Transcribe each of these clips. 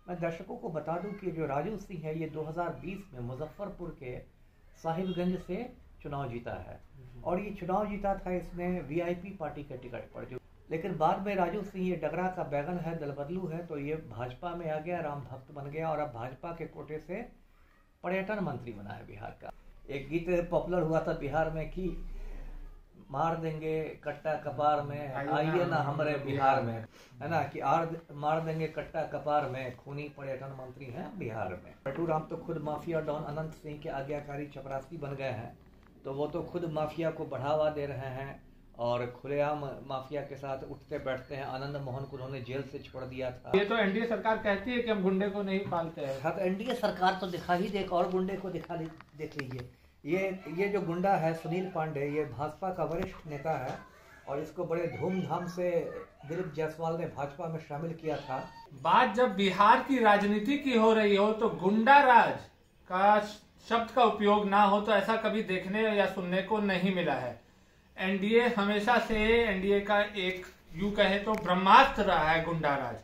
मैं दर्शकों को बता दूं कि जो राजू सिंह है ये 2020 में मुजफ्फरपुर के साहिबगंज से चुनाव जीता है और ये चुनाव जीता था इसने वीआईपी पार्टी के टिकट पर। जो लेकिन बाद में राजू सिंह ये डगरा का बैगन है, दल बदलू है, तो ये भाजपा में आ गया, राम भक्त बन गया और अब भाजपा के कोटे से पर्यटन मंत्री बना है बिहार का। एक गीत पॉपुलर हुआ था बिहार में कि मार देंगे कट्टा कपार में आइए ना हमारे बिहार में, है ना, कि मार देंगे कट्टा कपार में, खूनी पर्यटन मंत्री हैं बिहार में। लड्डू राम तो खुद माफिया डॉन अनंत सिंह के आज्ञाकारी चपरासी बन गए हैं, तो वो तो खुद माफिया को बढ़ावा दे रहे हैं और खुलेआम माफिया के साथ उठते बैठते हैं। आनंद मोहन को उन्होंने जेल से छोड़ दिया था। ये तो एनडीए सरकार कहती है कि हम गुंडे को नहीं पालते हैं। हाँ, तो एनडीए सरकार तो दिखा ही दे, एक और गुंडे को देख लीजिए। ये जो गुंडा है सुनील पांडे, ये भाजपा का वरिष्ठ नेता है और इसको बड़े धूमधाम से दिलीप जायसवाल ने भाजपा में शामिल किया था। बात जब बिहार की राजनीति की हो रही हो तो गुंडा राज का शब्द का उपयोग ना हो तो ऐसा कभी देखने या सुनने को नहीं मिला है। एनडीए हमेशा से एनडीए का एक यूं कहे तो ब्रह्मास्त्र रहा है गुंडा राज,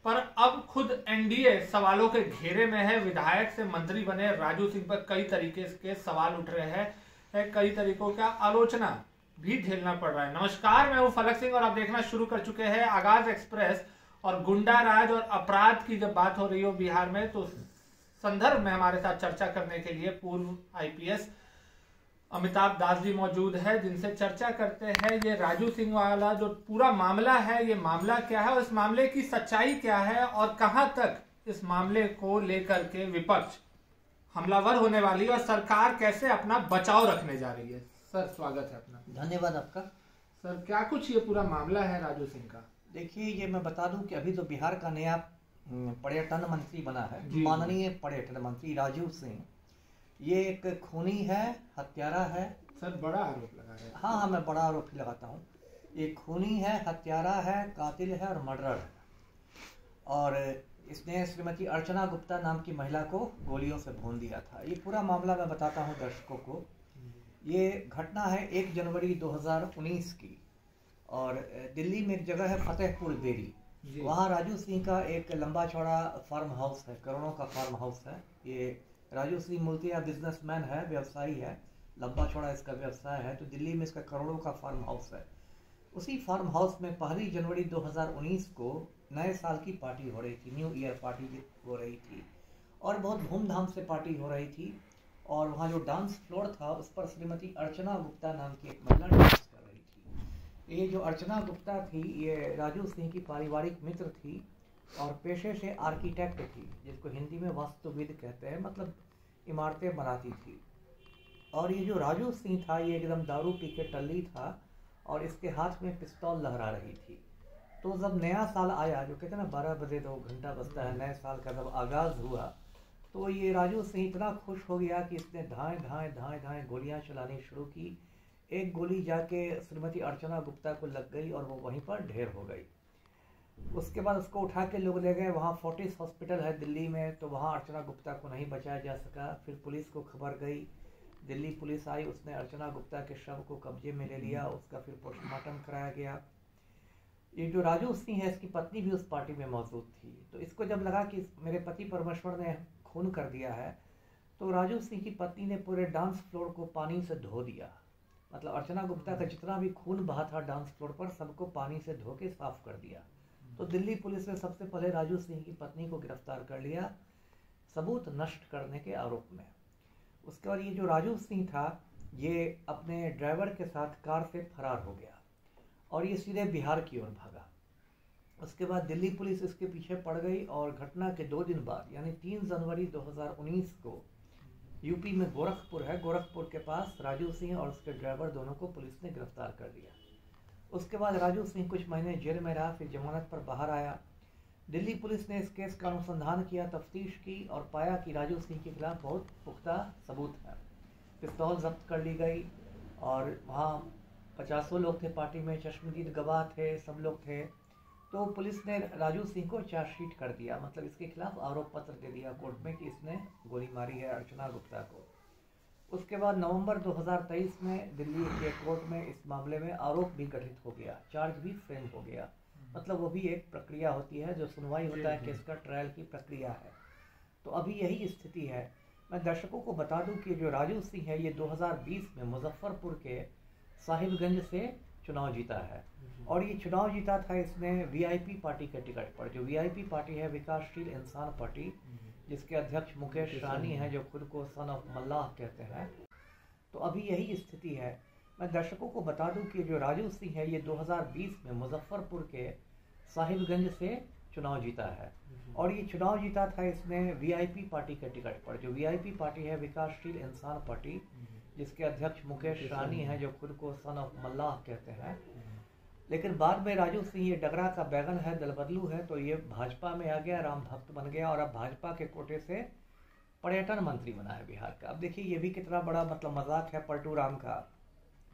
पर अब खुद एनडीए सवालों के घेरे में है। विधायक से मंत्री बने राजू सिंह पर कई तरीके के सवाल उठ रहे हैं, कई तरीकों का आलोचना भी झेलना पड़ रहा है। नमस्कार, मैं हूं फलक सिंह और आप देखना शुरू कर चुके हैं आगाज एक्सप्रेस। और गुंडा राज और अपराध की जब बात हो रही हो बिहार में तो संदर्भ में हमारे साथ चर्चा करने के लिए पूर्व आईपीएस अमिताभ दास जी मौजूद है, जिनसे चर्चा करते हैं ये राजू सिंह वाला जो पूरा मामला है, ये मामला क्या है और इस मामले की सच्चाई क्या है और कहां तक इस मामले को लेकर के विपक्ष हमलावर होने वाली है और सरकार कैसे अपना बचाव रखने जा रही है। सर, स्वागत है अपना। धन्यवाद आपका। सर, क्या कुछ ये पूरा मामला है राजू सिंह का? देखिए, ये मैं बता दूं कि अभी तो बिहार का नया पर्यटन मंत्री बना है, माननीय पर्यटन मंत्री राजू सिंह। ये एक खूनी है, हत्यारा है। सर, बड़ा आरोप लगा रहे हैं। हाँ, मैं बड़ा आरोप ही लगाता हूँ। ये खूनी है, हत्यारा है, कातिल है और मर्डरर है। और इसने श्रीमती अर्चना गुप्ता नाम की महिला को गोलियों से भून दिया था। ये पूरा मामला मैं बताता हूँ दर्शकों को। ये घटना है 1 जनवरी 2019 की और दिल्ली में एक जगह है फतेहपुर बेरी, वहाँ राजू सिंह का एक लंबा चौड़ा फार्म हाउस है, करोड़ों का फार्म हाउस है। ये राजू सिंह मूलतः बिजनेसमैन है, व्यवसायी है, लंबा चौड़ा इसका व्यवसाय है, तो दिल्ली में इसका करोड़ों का फार्म हाउस है। उसी फार्म हाउस में 1 जनवरी 2019 को नए साल की पार्टी हो रही थी, न्यू ईयर पार्टी हो रही थी और बहुत धूमधाम से पार्टी हो रही थी। और वहाँ जो डांस फ्लोर था उस पर श्रीमती अर्चना गुप्ता नाम की एक महिला डांस कर रही थी। ये जो अर्चना गुप्ता थी ये राजू सिंह की पारिवारिक मित्र थी और पेशे से आर्किटेक्ट थी, जिसको हिंदी में वास्तुविद कहते हैं, मतलब इमारतें बनाती थी। और ये जो राजू सिंह था ये एकदम दारू पी के टल्ली था और इसके हाथ में पिस्तौल लहरा रही थी। तो जब नया साल आया, जो कहते हैं ना 12 बजे 2 घंटा बजता है, नए साल का जब आगाज हुआ तो ये राजू सिंह इतना खुश हो गया कि इसने धाएं धाएं धाएं धाएं गोलियां चलानी शुरू की। एक गोली जाके श्रीमती अर्चना गुप्ता को लग गई और वो वहीं पर ढेर हो गई। उसके बाद उसको उठा के लोग ले गए, वहाँ फोर्टिस हॉस्पिटल है दिल्ली में, तो वहाँ अर्चना गुप्ता को नहीं बचाया जा सका। फिर पुलिस को खबर गई, दिल्ली पुलिस आई, उसने अर्चना गुप्ता के शव को कब्जे में ले लिया, उसका फिर पोस्टमार्टम कराया गया। ये जो राजू सिंह है इसकी पत्नी भी उस पार्टी में मौजूद थी, तो इसको जब लगा कि मेरे पति परमेश्वर ने खून कर दिया है तो राजू सिंह की पत्नी ने पूरे डांस फ्लोर को पानी से धो दिया। मतलब अर्चना गुप्ता का जितना भी खून बहा था डांस फ्लोर पर सबको पानी से धो के साफ कर दिया। तो दिल्ली पुलिस ने सबसे पहले राजू सिंह की पत्नी को गिरफ्तार कर लिया सबूत नष्ट करने के आरोप में। उसके बाद ये जो राजू सिंह था ये अपने ड्राइवर के साथ कार से फरार हो गया और ये सीधे बिहार की ओर भागा। उसके बाद दिल्ली पुलिस इसके पीछे पड़ गई और घटना के 2 दिन बाद यानी 3 जनवरी 2019 को यूपी में गोरखपुर है, गोरखपुर के पास राजू सिंह और उसके ड्राइवर दोनों को पुलिस ने गिरफ्तार कर लिया। उसके बाद राजू सिंह कुछ महीने जेल में रहा, फिर जमानत पर बाहर आया। दिल्ली पुलिस ने इस केस का अनुसंधान किया, तफ्तीश की और पाया कि राजू सिंह के खिलाफ बहुत पुख्ता सबूत है। पिस्तौल जब्त कर ली गई और वहाँ 50 लोग थे पार्टी में, चश्मदीद गवाह थे, सब लोग थे। तो पुलिस ने राजू सिंह को चार्जशीट कर दिया, मतलब इसके खिलाफ आरोप पत्र दे दिया कोर्ट में कि इसने गोली मारी है अर्चना गुप्ता को। उसके बाद नवंबर 2023 में दिल्ली के कोर्ट में इस मामले में आरोप भी गठित हो गया, चार्ज भी फ्रेम हो गया मतलब वो भी एक प्रक्रिया होती है, जो सुनवाई होता है केस का, ट्रायल की प्रक्रिया है। तो अभी यही स्थिति है। मैं दर्शकों को बता दूं कि जो राजू सिंह है, ये 2020 में मुजफ्फरपुर के साहिबगंज से चुनाव जीता है। और ये चुनाव जीता था इसने वीआईपी पार्टी के टिकट पर। जो वीआईपी पार्टी है विकासशील इंसान पार्टी, जिसके अध्यक्ष मुकेश सहनी हैं, जो खुद को सन ऑफ मल्लाह कहते हैं। तो अभी यही स्थिति है। मैं दर्शकों को बता दूं कि जो राजू सिंह है, ये 2020 में मुजफ्फरपुर के साहिबगंज से चुनाव जीता है। और ये चुनाव जीता था इसने वीआईपी पार्टी के टिकट पर। जो वीआईपी पार्टी है विकासशील इंसान पार्टी, जिसके अध्यक्ष मुकेश सहनी हैं, जो खुद को सन ऑफ मल्लाह कहते हैं। लेकिन बाद में राजू सिंह ये डगरा का बैगन है, दल बदलू है, तो ये भाजपा में आ गया, राम भक्त बन गया और अब भाजपा के कोटे से पर्यटन मंत्री बना है बिहार का। अब देखिए ये भी कितना बड़ा मतलब मजाक है पलटू राम का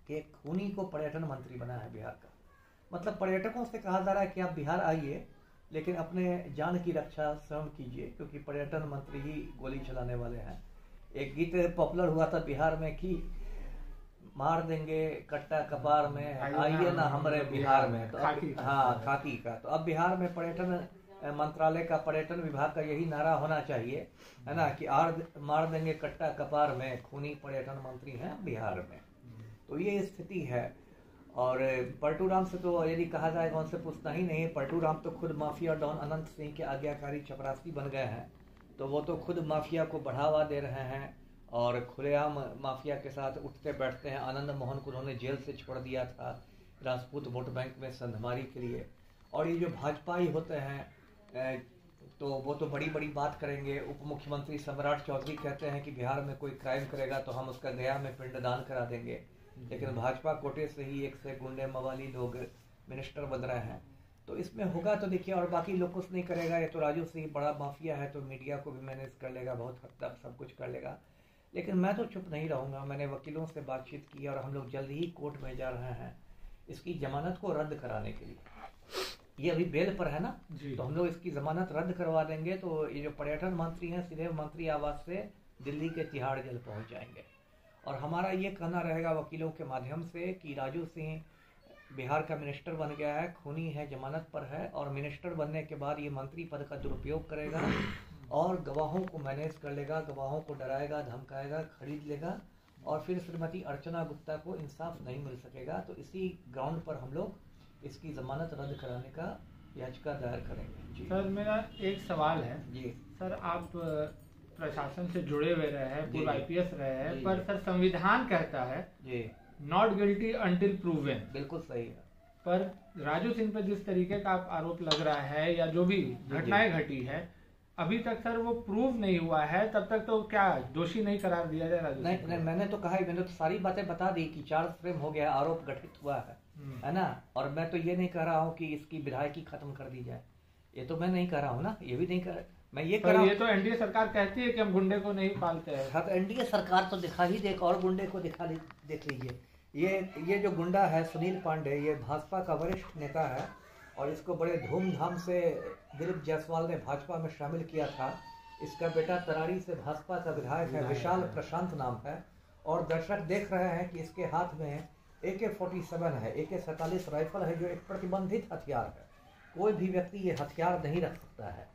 कि एक खूनी को पर्यटन मंत्री बना है बिहार का। मतलब पर्यटकों से कहा जा रहा है कि आप बिहार आइए, लेकिन अपने जान की रक्षा स्वयं कीजिए, क्योंकि पर्यटन मंत्री ही गोली चलाने वाले हैं। एक गीत पॉपुलर हुआ था बिहार में कि मार देंगे कट्टा कपार में, आइए ना हमारे बिहार में। तो हाँ, खाकी का। तो अब बिहार में पर्यटन मंत्रालय का, पर्यटन विभाग का यही नारा होना चाहिए, है ना, कि मार देंगे कट्टा कपार में, खूनी पर्यटन मंत्री हैं बिहार में। तो ये स्थिति है। और पलटू राम से तो यदि कहा जाएगा उनसे पूछना ही नहीं। पलटू राम तो खुद माफिया डॉन अनंत सिंह के आज्ञाकारी चपरासी बन गए हैं। तो वो तो खुद माफिया को बढ़ावा दे रहे हैं और खुलेआम माफिया के साथ उठते बैठते हैं। आनंद मोहन को उन्होंने जेल से छोड़ दिया था राजपूत वोट बैंक में संधमारी के लिए। और ये जो भाजपाई होते हैं तो वो तो बड़ी बड़ी बात करेंगे। उप मुख्यमंत्री सम्राट चौधरी कहते हैं कि बिहार में कोई क्राइम करेगा तो हम उसका गया में पिंडदान करा देंगे। लेकिन भाजपा कोटे से ही एक से गुंडे मवाली लोग मिनिस्टर बन रहे हैं। तो इसमें होगा तो देखिए, और बाकी लोग कुछ नहीं करेगा। ये तो राजू सिंह बड़ा माफिया है, तो मीडिया को भी मैनेज कर लेगा, बहुत हद तक सब कुछ कर लेगा। लेकिन मैं तो चुप नहीं रहूँगा। मैंने वकीलों से बातचीत की और हम लोग जल्द ही कोर्ट में जा रहे हैं इसकी जमानत को रद्द कराने के लिए। ये अभी बेल पर है ना, तो हम लोग इसकी जमानत रद्द करवा देंगे। तो ये जो पर्यटन मंत्री हैं सीधे मंत्री आवास से दिल्ली के तिहाड़ जेल पहुंच जाएंगे। और हमारा ये कहना रहेगा वकीलों के माध्यम से कि राजू सिंह बिहार का मिनिस्टर बन गया है, खूनी है, जमानत पर है, और मिनिस्टर बनने के बाद ये मंत्री पद का दुरुपयोग करेगा और गवाहों को मैनेज कर लेगा, गवाहों को डराएगा, धमकाएगा, खरीद लेगा, और फिर श्रीमती अर्चना गुप्ता को इंसाफ नहीं मिल सकेगा। तो इसी ग्राउंड पर हम लोग इसकी जमानत रद्द कराने का याचिका दायर करेंगे। जी सर, मेरा एक सवाल है। जी सर, आप प्रशासन से जुड़े हुए रहे हैं, पूर्व आईपीएस रहे हैं, पर सर संविधान कहता है जी नॉट गिल्टी अंटिल प्रूवन। बिल्कुल सही है। पर राजू सिंह पर जिस तरीके का आरोप लग रहा है या जो भी घटनाएं घटी है, अभी तक सर वो प्रूव नहीं हुआ है, तब तक तो क्या दोषी नहीं करार दिया जाए राजू सिंह? नहीं, मैंने तो कहा, मैंने तो सारी बातें बता दी कि चार्ज फ्रेम हो गया, आरोप गठित हुआ है ना। और मैं तो ये नहीं कह रहा हूँ कि इसकी विधायकी खत्म कर दी जाए, ये तो मैं नहीं कह रहा हूँ ना, ये भी नहीं कर, मैं ये कर रहा हूँ। ये तो एनडीए सरकार कहती है कि हम गुंडे को नहीं पालते हैं। हाँ, तो एनडीए सरकार तो दिखा ही दे, और गुंडे को देख लीजिए। ये जो गुंडा है सुनील पांडे, ये भाजपा का वरिष्ठ नेता है और इसको बड़े धूमधाम से दिलीप जायसवाल ने भाजपा में शामिल किया था। इसका बेटा तरारी से भाजपा का विधायक है, विशाल प्रशांत नाम है। और दर्शक देख रहे हैं कि इसके हाथ में AK-47 है, AK-47 राइफल है, जो एक प्रतिबंधित हथियार है। कोई भी व्यक्ति ये हथियार नहीं रख सकता है।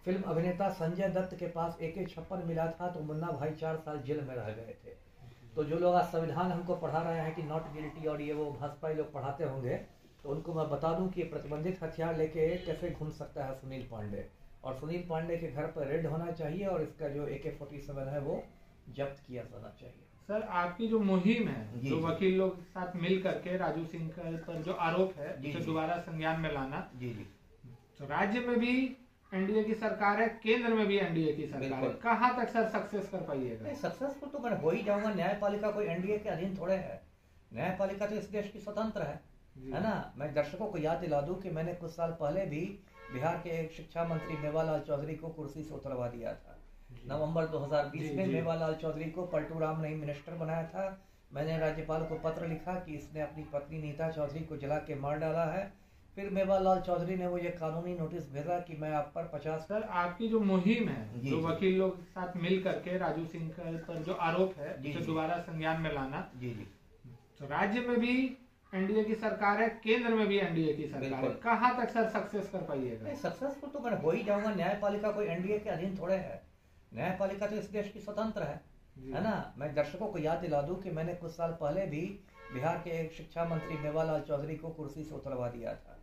फिल्म अभिनेता संजय दत्त के पास AK-56 मिला था तो मुन्ना भाई 4 साल जेल में रह गए थे। तो जो लोग आज संविधान हमको पढ़ा रहे हैं कि नॉट गिल्टी, और ये वो भाजपा लोग पढ़ाते होंगे, तो उनको मैं बता दूं कि ये प्रतिबंधित हथियार लेके कैसे घूम सकता है सुनील पांडे। और सुनील पांडे के घर पर रेड होना चाहिए और इसका जो AK-47 है वो जब्त किया जाना चाहिए। सर, आपकी जो मुहिम है, जो वकील लोग साथ मिल करके राजू सिंह पर जो आरोप है उसे दोबारा संज्ञान में लाना, तो राज्य में भी एनडीए की सरकार है, केंद्र में भी एनडीए की सरकार है, कहाँ तक सर सक्सेस कर पाइएगा? सक्सेसफुल तो मैं हो ही जाऊंगा। न्यायपालिका कोई एनडीए के अधीन थोड़े है, न्यायपालिका तो इस देश की स्वतंत्र है ना। मैं दर्शकों को याद दिला दूं कि मैंने कुछ साल पहले भी बिहार के एक शिक्षा मंत्री मेवालाल चौधरी को कुर्सी से उतरवा दिया था। नवंबर 2020 में मेवालाल चौधरी को पलटू राम ने मिनिस्टर बनाया था। मैंने राज्यपाल को पत्र लिखा कि इसने अपनी पत्नी नीता चौधरी को जला के मार डाला है। फिर मेवालाल चौधरी ने मुझे कानूनी नोटिस भेजा कि मैं आप पर 50। सर, आपकी जो मुहिम है, जो वकील लोग साथ मिल करके राजू सिंह पर जो आरोप है उसे दोबारा संज्ञान में लाना, तो राज्य में भी एनडीए की सरकार है, केंद्र में भी एनडीए की सरकार है, बिल्कुल। कहाँ तक सर सक्सेस कर पाइएगा? सक्सेसफुल तो मैं हो ही जाऊंगा। न्यायपालिका कोई एनडीए के अधीन थोड़े है। न्यायपालिका तो इस देश की स्वतंत्र है ना। मैं दर्शकों को याद दिला दूं कि मैंने कुछ साल पहले भी बिहार के एक शिक्षा मंत्री मेवालाल चौधरी को कुर्सी से उतरवा दिया था।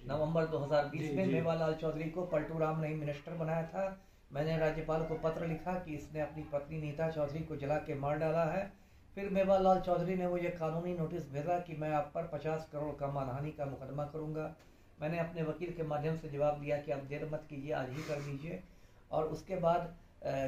नवंबर 2020 में मेवालाल चौधरी को पलटू राम ने मिनिस्टर बनाया था। मैंने राज्यपाल को पत्र लिखा कि इसने अपनी पत्नी नीता चौधरी को जला के मार डाला है। फिर मेवालाल चौधरी ने मुझे कानूनी नोटिस भेजा कि मैं आप पर 50 करोड़ का मानहानि का मुकदमा करूंगा। मैंने अपने वकील के माध्यम से जवाब दिया कि आप देर मत कीजिए, आज ही कर दीजिए। और उसके बाद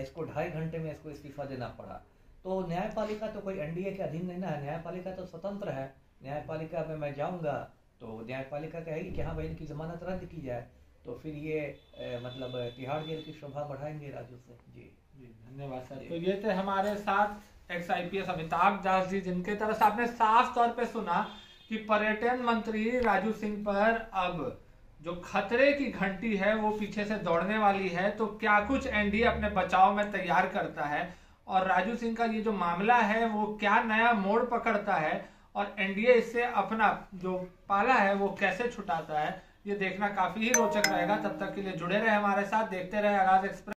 इसको 2.5 घंटे में इसको इस्तीफा देना पड़ा। तो न्यायपालिका तो कोई एनडीए के अधीन नहीं ना है। न्यायपालिका तो स्वतंत्र है। न्यायपालिका में मैं जाऊंगा तो न्यायपालिका कहेगी कि हाँ भाई इनकी जमानत रद्द की जाए, तो फिर ये मतलब तिहाड़ जेल की शोभा बढ़ाएंगे राजू से। जी जी धन्यवाद सर। तो ये थे हमारे साथ एक्स IPS अमिताभ दास जी, जिनके तरफ से आपने साफ तौर पे सुना कि पर्यटन मंत्री राजू सिंह पर अब जो खतरे की घंटी है वो पीछे से दौड़ने वाली है। तो क्या कुछ एनडीए अपने बचाव में तैयार करता है और राजू सिंह का ये जो मामला है वो क्या नया मोड़ पकड़ता है और एनडीए इससे अपना जो पाला है वो कैसे छुटाता है, ये देखना काफी ही रोचक रहेगा। तब तक के लिए जुड़े रहे हमारे साथ, देखते रहे आगाज एक्सप्रेस।